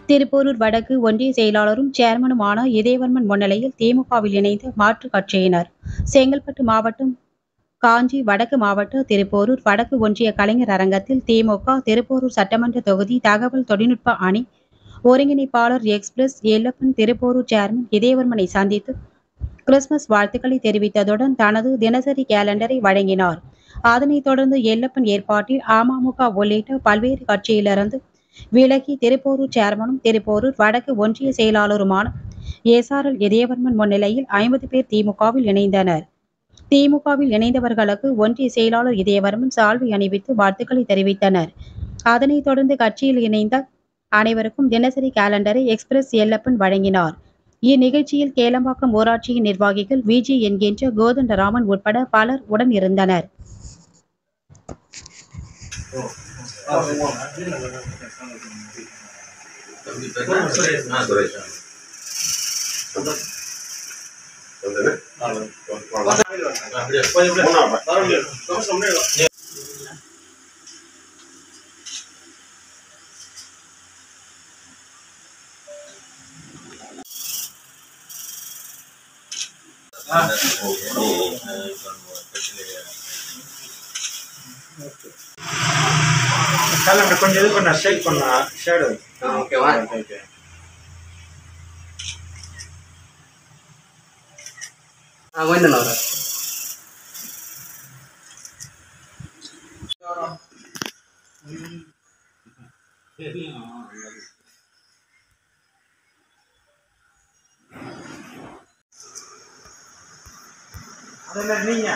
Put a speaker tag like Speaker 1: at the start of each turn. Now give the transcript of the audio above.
Speaker 1: திருப்போரூர் வடக்கு ஒன்றிய செயலாளரும் சேர்மனுமான இதயவர்மன் முன்னிலையில் திமுகவில் இணைந்த மாற்றுக் கட்சியினர் செங்கல்பட்டு மாவட்டம் காஞ்சி வடக்கு மாவட்ட திருப்போரூர் வடக்கு ஒன்றிய கலைஞர் அரங்கத்தில் திமுக திருப்போரூர் சட்டமன்ற தொகுதி தகவல் தொழில்நுட்ப அணி ஒருங்கிணைப்பாளர் எக்ஸ்பிரஸ் எல்லப்பன் திருப்போரூர் சேர்மன் இதயவர்மனை சந்தித்து கிறிஸ்துமஸ் வாழ்த்துக்களை தெரிவித்ததுடன் தனது தினசரி கேலண்டரை வழங்கினார். அதனைத் தொடர்ந்து எல்லப்பன் ஏற்பாட்டில் அமமுக உள்ளிட்ட பல்வேறு கட்சியிலிருந்து விலகி திருப்போரூர் சேர்மனும் திருப்போரூர் வடக்கு ஒன்றிய செயலாளருமான எஸ்ஆர்எல் இதயவர்மன் முன்னிலையில் 50 பேர் திமுகவில் இணைந்தனர். திமுகவில் இணைந்தவர்களுக்கு ஒன்றிய செயலாளர் இதயவர்மன் சால்வை அணிவித்து வாழ்த்துக்களை தெரிவித்தனர். அதனைத் தொடர்ந்து கட்சியில் இணைந்த அனைவருக்கும் தினசரி கேலண்டரை எக்ஸ்பிரஸ் எல்லப்பன் வழங்கினார். இந்நிகழ்ச்சியில் கேளம்பாக்கம் ஊராட்சியின் நிர்வாகிகள் விஜி என்கின்ற கோதண்டராமன் உட்பட பலர் உடன் இருந்தனர்.
Speaker 2: calendar கொஞ்சம் இது பண்ண ஷேக் பண்ணா ஷேடோ
Speaker 3: ஓகேவா
Speaker 2: ஓகே
Speaker 3: வந்துண்ணா சார்
Speaker 2: அதெல்லாம் நீங்க